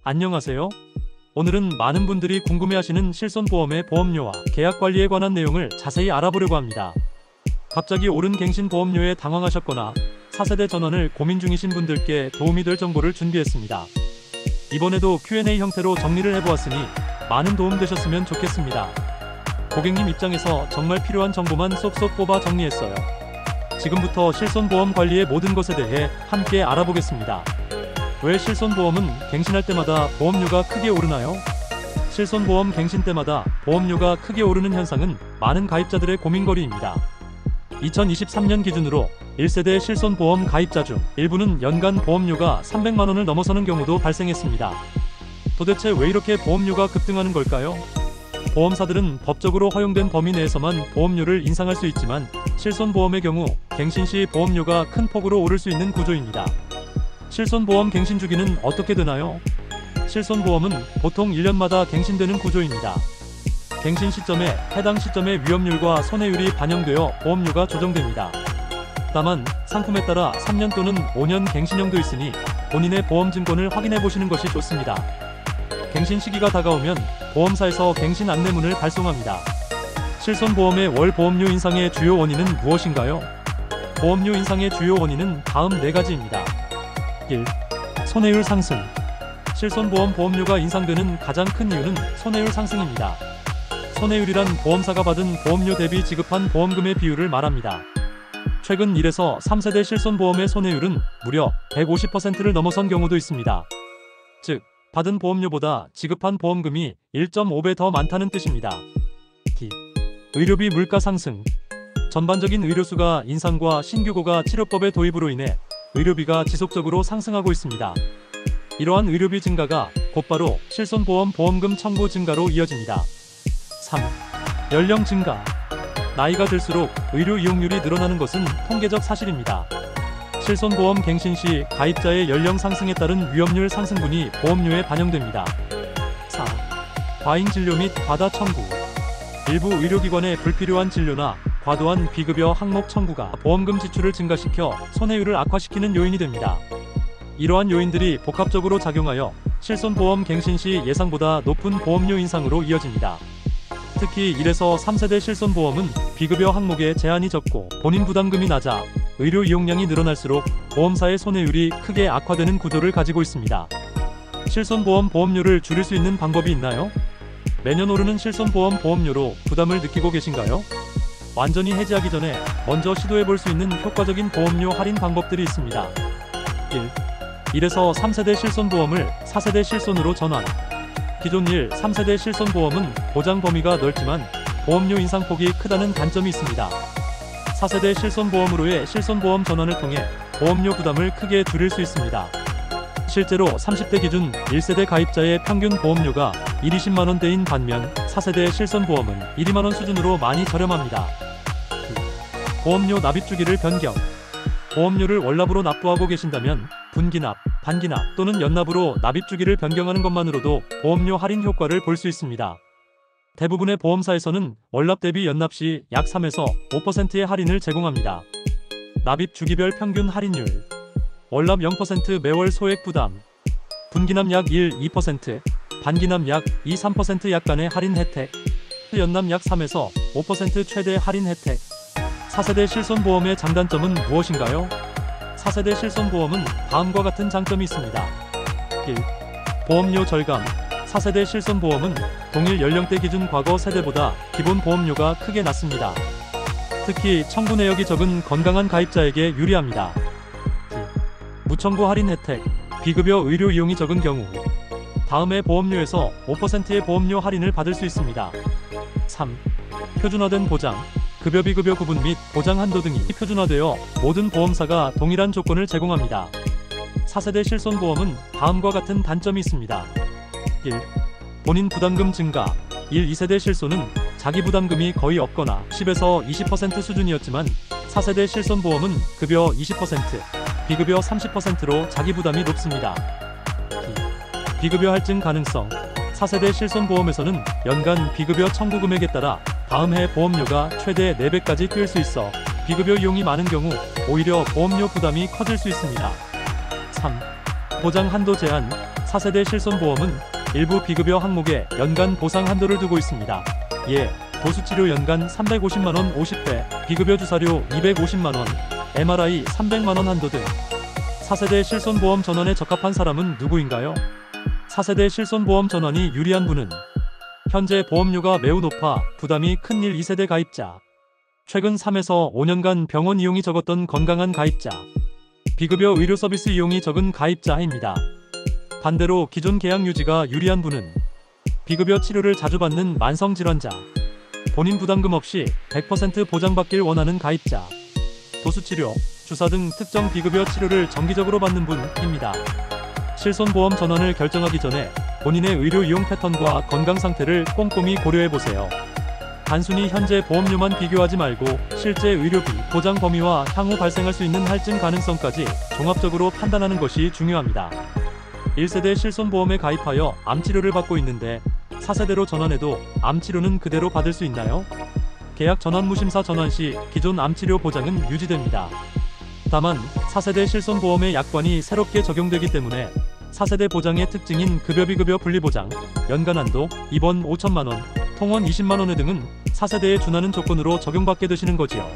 안녕하세요. 오늘은 많은 분들이 궁금해하시는 실손보험의 보험료와 계약관리에 관한 내용을 자세히 알아보려고 합니다. 갑자기 오른 갱신보험료에 당황하셨거나 4세대 전환을 고민 중이신 분들께 도움이 될 정보를 준비했습니다. 이번에도 Q&A 형태로 정리를 해보았으니 많은 도움 되셨으면 좋겠습니다. 고객님 입장에서 정말 필요한 정보만 쏙쏙 뽑아 정리했어요. 지금부터 실손보험 관리의 모든 것에 대해 함께 알아보겠습니다. 왜 실손보험은 갱신할 때마다 보험료가 크게 오르나요? 실손보험 갱신 때마다 보험료가 크게 오르는 현상은 많은 가입자들의 고민거리입니다. 2023년 기준으로 1세대 실손보험 가입자 중 일부는 연간 보험료가 300만원을 넘어서는 경우도 발생했습니다. 도대체 왜 이렇게 보험료가 급등하는 걸까요? 보험사들은 법적으로 허용된 범위 내에서만 보험료를 인상할 수 있지만 실손보험의 경우 갱신 시 보험료가 큰 폭으로 오를 수 있는 구조입니다. 실손보험 갱신 주기는 어떻게 되나요? 실손보험은 보통 1년마다 갱신되는 구조입니다. 갱신 시점에 해당 시점의 위험률과 손해율이 반영되어 보험료가 조정됩니다. 다만 상품에 따라 3년 또는 5년 갱신형도 있으니 본인의 보험 증권을 확인해 보시는 것이 좋습니다. 갱신 시기가 다가오면 보험사에서 갱신 안내문을 발송합니다. 실손보험의 월 보험료 인상의 주요 원인은 무엇인가요? 보험료 인상의 주요 원인은 다음 4가지입니다. 1. 손해율 상승. 실손보험 보험료가 인상되는 가장 큰 이유는 손해율 상승입니다. 손해율이란 보험사가 받은 보험료 대비 지급한 보험금의 비율을 말합니다. 최근 1에서 3세대 실손보험의 손해율은 무려 150%를 넘어선 경우도 있습니다. 즉, 받은 보험료보다 지급한 보험금이 1.5배 더 많다는 뜻입니다. 2. 의료비 물가 상승. 전반적인 의료수가 인상과 신규고가 치료법의 도입으로 인해 의료비가 지속적으로 상승하고 있습니다. 이러한 의료비 증가가 곧바로 실손보험 보험금 청구 증가로 이어집니다. 3. 연령 증가. 나이가 들수록 의료 이용률이 늘어나는 것은 통계적 사실입니다. 실손보험 갱신 시 가입자의 연령 상승에 따른 위험률 상승분이 보험료에 반영됩니다. 4. 과잉 진료 및 과다 청구. 일부 의료기관의 불필요한 진료나 과도한 비급여 항목 청구가 보험금 지출을 증가시켜 손해율을 악화시키는 요인이 됩니다. 이러한 요인들이 복합적으로 작용하여 실손보험 갱신 시 예상보다 높은 보험료 인상으로 이어집니다. 특히 1에서 3세대 실손보험은 비급여 항목에 제한이 적고 본인 부담금이 낮아 의료 이용량이 늘어날수록 보험사의 손해율이 크게 악화되는 구조를 가지고 있습니다. 실손보험 보험료를 줄일 수 있는 방법이 있나요? 매년 오르는 실손보험 보험료로 부담을 느끼고 계신가요? 완전히 해지하기 전에 먼저 시도해볼 수 있는 효과적인 보험료 할인 방법들이 있습니다. 1. 1에서 3세대 실손보험을 4세대 실손으로 전환. 기존 1, 3세대 실손보험은 보장 범위가 넓지만 보험료 인상폭이 크다는 단점이 있습니다. 4세대 실손보험으로의 실손보험 전환을 통해 보험료 부담을 크게 줄일 수 있습니다. 실제로 30대 기준 1세대 가입자의 평균 보험료가 120만원대인 반면 4세대 실손보험은 12만원 수준으로 많이 저렴합니다. 2. 보험료 납입 주기를 변경. 보험료를 월납으로 납부하고 계신다면 분기납, 반기납 또는 연납으로 납입 주기를 변경하는 것만으로도 보험료 할인 효과를 볼 수 있습니다. 대부분의 보험사에서는 월납 대비 연납 시 약 3에서 5%의 할인을 제공합니다. 납입 주기별 평균 할인율. 월납 0% 매월 소액 부담. 분기납 약 1, 2%, 반기납 약 2, 3% 약간의 할인 혜택. 연납 약 3에서 5% 최대 할인 혜택. 4세대 실손보험의 장단점은 무엇인가요? 4세대 실손보험은 다음과 같은 장점이 있습니다. 1. 보험료 절감. 4세대 실손보험은 동일 연령대 기준 과거 세대보다 기본 보험료가 크게 낮습니다. 특히 청구 내역이 적은 건강한 가입자에게 유리합니다. 2. 무청구 할인 혜택. 비급여 의료 이용이 적은 경우 다음해 보험료에서 5%의 보험료 할인을 받을 수 있습니다. 3. 표준화된 보장. 급여 비급여 구분 및 보장 한도 등이 표준화되어 모든 보험사가 동일한 조건을 제공합니다. 4세대 실손보험은 다음과 같은 단점이 있습니다. 1. 본인 부담금 증가. 1, 2세대 실손은 자기 부담금이 거의 없거나 10에서 20% 수준이었지만 4세대 실손보험은 급여 20%, 비급여 30%로 자기 부담이 높습니다. 2. 비급여 할증 가능성. 4세대 실손보험에서는 연간 비급여 청구 금액에 따라 다음 해 보험료가 최대 4배까지 뛸 수 있어 비급여 이용이 많은 경우 오히려 보험료 부담이 커질 수 있습니다. 3. 보장 한도 제한. 4세대 실손보험은 일부 비급여 항목에 연간 보상 한도를 두고 있습니다. 예, 도수치료 연간 350만원 50회, 비급여 주사료 250만원, MRI 300만원 한도 등. 4세대 실손보험 전환에 적합한 사람은 누구인가요? 4세대 실손보험 전환이 유리한 분은 현재 보험료가 매우 높아 부담이 큰 1, 2세대 가입자, 최근 3에서 5년간 병원 이용이 적었던 건강한 가입자, 비급여 의료 서비스 이용이 적은 가입자입니다. 반대로 기존 계약 유지가 유리한 분은 비급여 치료를 자주 받는 만성질환자, 본인 부담금 없이 100% 보장받길 원하는 가입자, 도수치료, 주사 등 특정 비급여 치료를 정기적으로 받는 분입니다. 실손보험 전환을 결정하기 전에 본인의 의료 이용 패턴과 건강 상태를 꼼꼼히 고려해보세요. 단순히 현재 보험료만 비교하지 말고 실제 의료비, 보장 범위와 향후 발생할 수 있는 할증 가능성까지 종합적으로 판단하는 것이 중요합니다. 1세대 실손보험에 가입하여 암치료를 받고 있는데 4세대로 전환해도 암치료는 그대로 받을 수 있나요? 계약 전환 무심사 전환 시 기존 암치료 보장은 유지됩니다. 다만 4세대 실손보험의 약관이 새롭게 적용되기 때문에 4세대 보장의 특징인 급여비급여 분리보장, 연간 한도, 입원 5천만원, 통원 20만원회 등은 4세대에 준하는 조건으로 적용받게 되시는 거지요.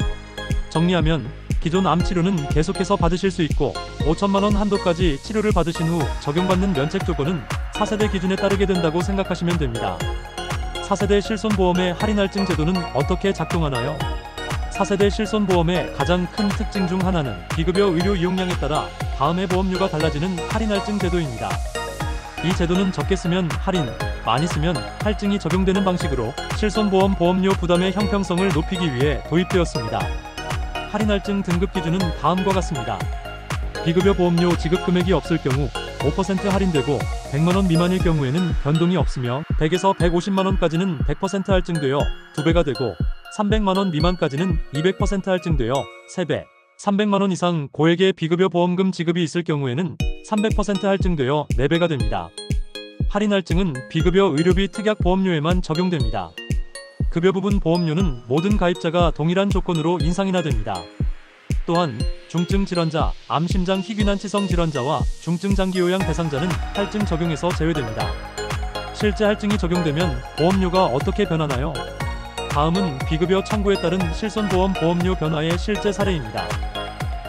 정리하면 기존 암치료는 계속해서 받으실 수 있고 5천만원 한도까지 치료를 받으신 후 적용받는 면책 조건은 4세대 기준에 따르게 된다고 생각하시면 됩니다. 4세대 실손보험의 할인할증 제도는 어떻게 작동하나요? 4세대 실손보험의 가장 큰 특징 중 하나는 비급여 의료 이용량에 따라 다음해 보험료가 달라지는 할인할증 제도입니다. 이 제도는 적게 쓰면 할인, 많이 쓰면 할증이 적용되는 방식으로 실손보험 보험료 부담의 형평성을 높이기 위해 도입되었습니다. 할인할증 등급 기준은 다음과 같습니다. 비급여 보험료 지급 금액이 없을 경우 5% 할인되고 100만원 미만일 경우에는 변동이 없으며 100에서 150만원까지는 100% 할증되어 2배가 되고 300만원 미만까지는 200% 할증되어 3배, 300만원 이상 고액의 비급여 보험금 지급이 있을 경우에는 300% 할증되어 4배가 됩니다. 할인 할증은 비급여 의료비 특약 보험료에만 적용됩니다. 급여 부분 보험료는 모든 가입자가 동일한 조건으로 인상이나 됩니다. 또한 중증 질환자, 암, 심장, 희귀난 치성 질환자와 중증 장기요양 대상자는 할증 적용에서 제외됩니다. 실제 할증이 적용되면 보험료가 어떻게 변하나요? 다음은 비급여 청구에 따른 실손보험 보험료 변화의 실제 사례입니다.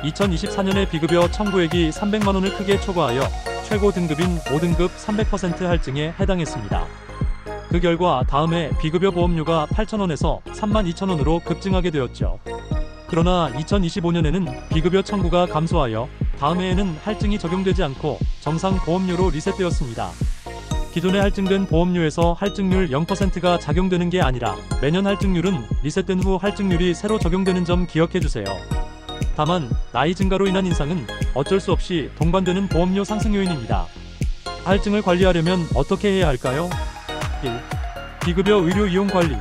2024년에 비급여 청구액이 300만원을 크게 초과하여 최고 등급인 5등급 300% 할증에 해당했습니다. 그 결과 다음해 비급여 보험료가 8,000원에서 32,000원으로 급증하게 되었죠. 그러나 2025년에는 비급여 청구가 감소하여 다음 해에는 할증이 적용되지 않고 정상 보험료로 리셋되었습니다. 기존에 할증된 보험료에서 할증률 0%가 작용되는 게 아니라 매년 할증률은 리셋된 후 할증률이 새로 적용되는 점 기억해주세요. 다만 나이 증가로 인한 인상은 어쩔 수 없이 동반되는 보험료 상승 요인입니다. 할증을 관리하려면 어떻게 해야 할까요? 1. 비급여 의료 이용 관리.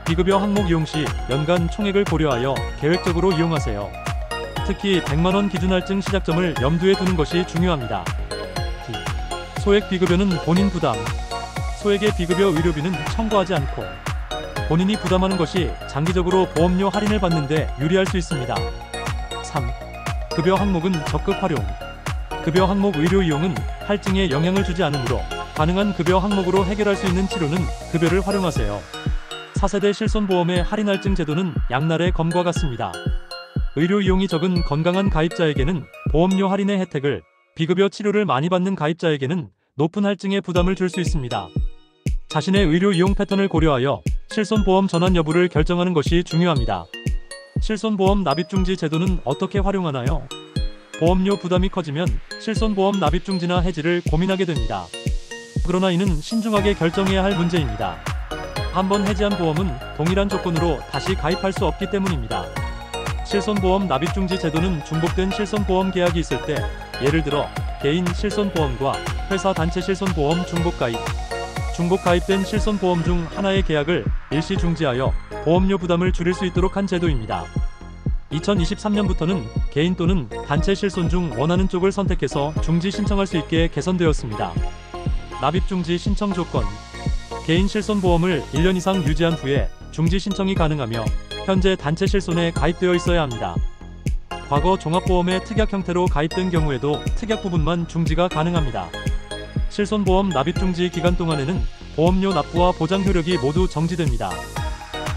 비급여 항목 이용 시 연간 총액을 고려하여 계획적으로 이용하세요. 특히 100만원 기준 할증 시작점을 염두에 두는 것이 중요합니다. 소액 비급여는 본인 부담. 소액의 비급여 의료비는 청구하지 않고 본인이 부담하는 것이 장기적으로 보험료 할인을 받는데 유리할 수 있습니다. 3. 급여 항목은 적극 활용. 급여 항목 의료 이용은 할증에 영향을 주지 않으므로 가능한 급여 항목으로 해결할 수 있는 치료는 급여를 활용하세요. 4세대 실손보험의 할인 할증 제도는 양날의 검과 같습니다. 의료 이용이 적은 건강한 가입자에게는 보험료 할인의 혜택을, 비급여 치료를 많이 받는 가입자에게는 높은 할증의 부담을 줄 수 있습니다. 자신의 의료 이용 패턴을 고려하여 실손보험 전환 여부를 결정하는 것이 중요합니다. 실손보험 납입중지 제도는 어떻게 활용하나요? 보험료 부담이 커지면 실손보험 납입중지나 해지를 고민하게 됩니다. 그러나 이는 신중하게 결정해야 할 문제입니다. 한번 해지한 보험은 동일한 조건으로 다시 가입할 수 없기 때문입니다. 실손보험 납입중지 제도는 중복된 실손보험 계약이 있을 때, 예를 들어 개인 실손보험과 회사 단체 실손보험 중복가입, 중복가입된 실손보험 중 하나의 계약을 일시 중지하여 보험료 부담을 줄일 수 있도록 한 제도입니다. 2023년부터는 개인 또는 단체 실손 중 원하는 쪽을 선택해서 중지 신청할 수 있게 개선되었습니다. 납입중지 신청 조건. 개인 실손보험을 1년 이상 유지한 후에 중지 신청이 가능하며 현재 단체 실손에 가입되어 있어야 합니다. 과거 종합보험의 특약 형태로 가입된 경우에도 특약 부분만 중지가 가능합니다. 실손보험 납입중지 기간 동안에는 보험료 납부와 보장 효력이 모두 정지됩니다.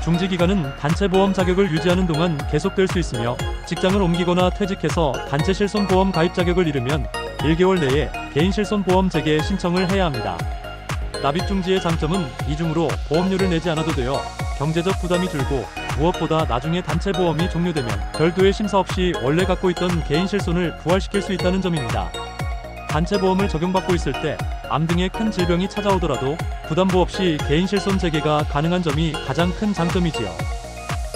중지기간은 단체보험 자격을 유지하는 동안 계속될 수 있으며 직장을 옮기거나 퇴직해서 단체 실손보험 가입 자격을 잃으면 1개월 내에 개인 실손보험 재개 신청을 해야 합니다. 납입중지의 장점은 이중으로 보험료를 내지 않아도 되어 경제적 부담이 줄고 무엇보다 나중에 단체보험이 종료되면 별도의 심사 없이 원래 갖고 있던 개인 실손을 부활시킬 수 있다는 점입니다. 단체보험을 적용받고 있을 때 암 등의 큰 질병이 찾아오더라도 부담보 없이 개인 실손 재개가 가능한 점이 가장 큰 장점이지요.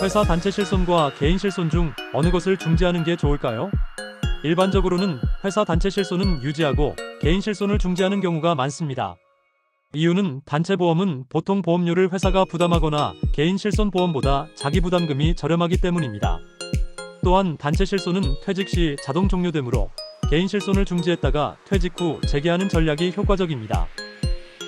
회사 단체 실손과 개인 실손 중 어느 것을 중지하는 게 좋을까요? 일반적으로는 회사 단체 실손은 유지하고 개인 실손을 중지하는 경우가 많습니다. 이유는 단체보험은 보통 보험료를 회사가 부담하거나 개인 실손보험보다 자기부담금이 저렴하기 때문입니다. 또한 단체 실손은 퇴직 시 자동 종료되므로 개인 실손을 중지했다가 퇴직 후 재개하는 전략이 효과적입니다.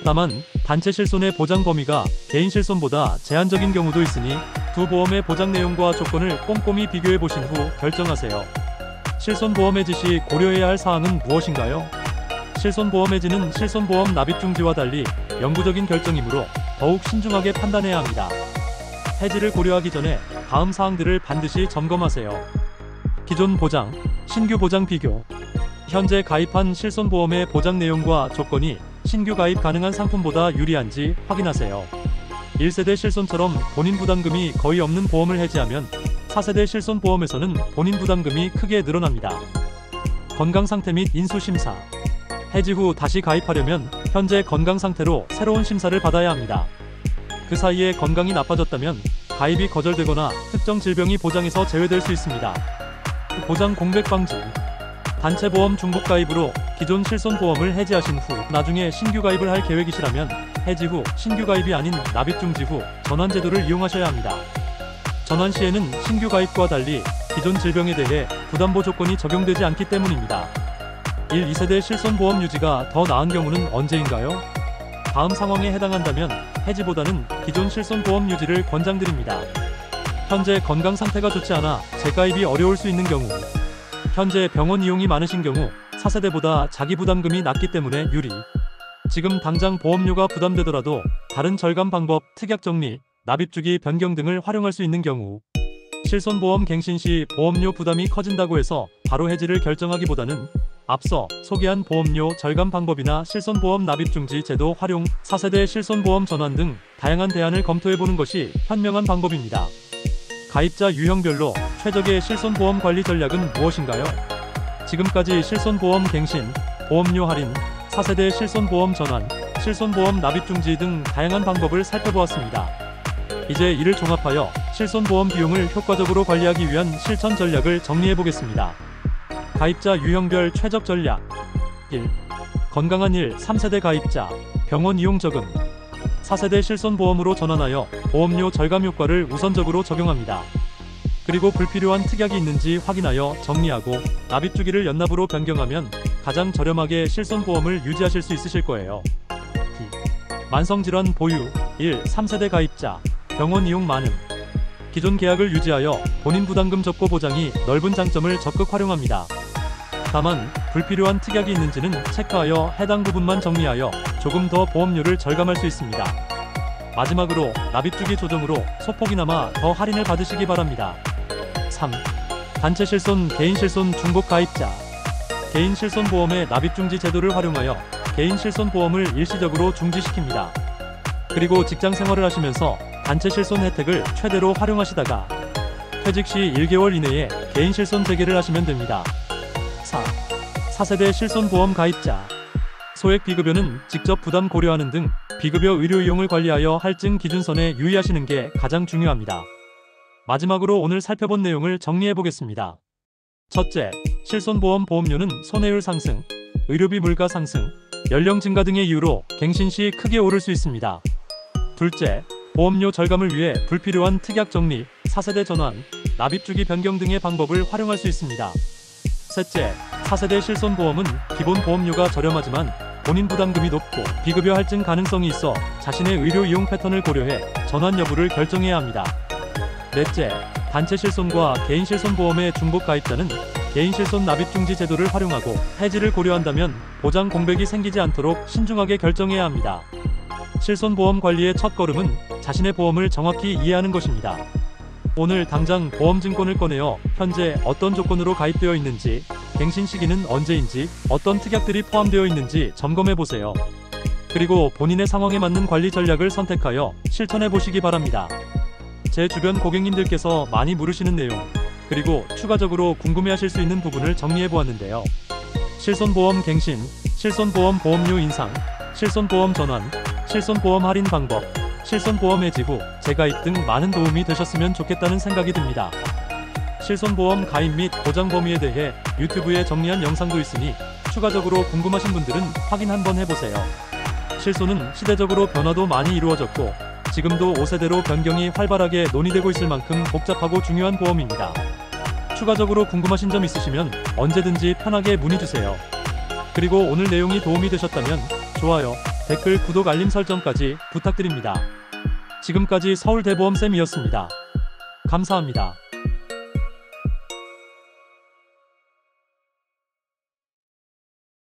다만 단체 실손의 보장 범위가 개인 실손보다 제한적인 경우도 있으니 두 보험의 보장 내용과 조건을 꼼꼼히 비교해 보신 후 결정하세요. 실손보험 해지 시 고려해야 할 사항은 무엇인가요? 실손보험 해지는 실손보험 납입중지와 달리 영구적인 결정이므로 더욱 신중하게 판단해야 합니다. 해지를 고려하기 전에 다음 사항들을 반드시 점검하세요. 기존 보장, 신규 보장 비교. 현재 가입한 실손보험의 보장 내용과 조건이 신규 가입 가능한 상품보다 유리한지 확인하세요. 1세대 실손처럼 본인 부담금이 거의 없는 보험을 해지하면 4세대 실손보험에서는 본인 부담금이 크게 늘어납니다. 건강상태 및 인수심사. 해지 후 다시 가입하려면 현재 건강상태로 새로운 심사를 받아야 합니다. 그 사이에 건강이 나빠졌다면 가입이 거절되거나 특정 질병이 보장에서 제외될 수 있습니다. 보장 공백 방지. 단체보험 중복 가입으로 기존 실손보험을 해지하신 후 나중에 신규 가입을 할 계획이시라면 해지 후 신규 가입이 아닌 납입중지 후 전환제도를 이용하셔야 합니다. 전환 시에는 신규 가입과 달리 기존 질병에 대해 부담보 조건이 적용되지 않기 때문입니다. 1, 2세대 실손보험 유지가 더 나은 경우는 언제인가요? 다음 상황에 해당한다면 해지보다는 기존 실손보험 유지를 권장드립니다. 현재 건강 상태가 좋지 않아 재가입이 어려울 수 있는 경우, 현재 병원 이용이 많으신 경우 4세대보다 자기 부담금이 낮기 때문에 유리. 지금 당장 보험료가 부담되더라도 다른 절감 방법, 특약 정리, 납입주기 변경 등을 활용할 수 있는 경우, 실손보험 갱신 시 보험료 부담이 커진다고 해서 바로 해지를 결정하기보다는 앞서 소개한 보험료 절감 방법이나 실손보험 납입중지 제도 활용, 4세대 실손보험 전환 등 다양한 대안을 검토해보는 것이 현명한 방법입니다. 가입자 유형별로 최적의 실손보험 관리 전략은 무엇인가요? 지금까지 실손보험 갱신, 보험료 할인, 4세대 실손보험 전환, 실손보험 납입중지 등 다양한 방법을 살펴보았습니다. 이제 이를 종합하여 실손보험 비용을 효과적으로 관리하기 위한 실천 전략을 정리해보겠습니다. 가입자 유형별 최적 전략. 1. 건강한 1, 3세대 가입자, 병원 이용 저금. 4세대 실손보험으로 전환하여 보험료 절감 효과를 우선적으로 적용합니다. 그리고 불필요한 특약이 있는지 확인하여 정리하고 납입주기를 연납으로 변경하면 가장 저렴하게 실손보험을 유지하실 수 있으실 거예요. 2. 만성질환 보유 1, 3세대 가입자, 병원 이용 많음. 기존 계약을 유지하여 본인 부담금 적고 보장이 넓은 장점을 적극 활용합니다. 다만 불필요한 특약이 있는지는 체크하여 해당 부분만 정리하여 조금 더 보험료를 절감할 수 있습니다. 마지막으로 납입주기 조정으로 소폭이나마 더 할인을 받으시기 바랍니다. 3. 단체 실손, 개인 실손 중복 가입자. 개인 실손보험의 납입중지 제도를 활용하여 개인 실손보험을 일시적으로 중지시킵니다. 그리고 직장 생활을 하시면서 단체 실손 혜택을 최대로 활용하시다가 퇴직 시 1개월 이내에 개인 실손 재개를 하시면 됩니다. 4. 4세대 실손보험 가입자. 소액 비급여는 직접 부담 고려하는 등 비급여 의료 이용을 관리하여 할증 기준선에 유의하시는 게 가장 중요합니다. 마지막으로 오늘 살펴본 내용을 정리해보겠습니다. 첫째, 실손보험 보험료는 손해율 상승, 의료비 물가 상승, 연령 증가 등의 이유로 갱신 시 크게 오를 수 있습니다. 둘째, 보험료 절감을 위해 불필요한 특약 정리, 4세대 전환, 납입주기 변경 등의 방법을 활용할 수 있습니다. 셋째, 4세대 실손보험은 기본 보험료가 저렴하지만 본인 부담금이 높고 비급여 할증 가능성이 있어 자신의 의료 이용 패턴을 고려해 전환 여부를 결정해야 합니다. 넷째, 단체 실손과 개인 실손보험의 중복 가입자는 개인 실손 납입 중지 제도를 활용하고 해지를 고려한다면 보장 공백이 생기지 않도록 신중하게 결정해야 합니다. 실손보험 관리의 첫 걸음은 자신의 보험을 정확히 이해하는 것입니다. 오늘 당장 보험증권을 꺼내어 현재 어떤 조건으로 가입되어 있는지, 갱신 시기는 언제인지, 어떤 특약들이 포함되어 있는지 점검해 보세요. 그리고 본인의 상황에 맞는 관리 전략을 선택하여 실천해 보시기 바랍니다. 제 주변 고객님들께서 많이 물으시는 내용, 그리고 추가적으로 궁금해하실 수 있는 부분을 정리해 보았는데요. 실손보험 갱신, 실손보험 보험료 인상, 실손보험 전환, 실손보험 할인 방법, 실손보험 해지 후 재가입 등 많은 도움이 되셨으면 좋겠다는 생각이 듭니다. 실손보험 가입 및 보장 범위에 대해 유튜브에 정리한 영상도 있으니 추가적으로 궁금하신 분들은 확인 한번 해보세요. 실손은 시대적으로 변화도 많이 이루어졌고 지금도 5세대로 변경이 활발하게 논의되고 있을 만큼 복잡하고 중요한 보험입니다. 추가적으로 궁금하신 점 있으시면 언제든지 편하게 문의주세요. 그리고 오늘 내용이 도움이 되셨다면 좋아요, 댓글, 구독, 알림 설정까지 부탁드립니다. 지금까지 서울대보험쌤이었습니다. 감사합니다.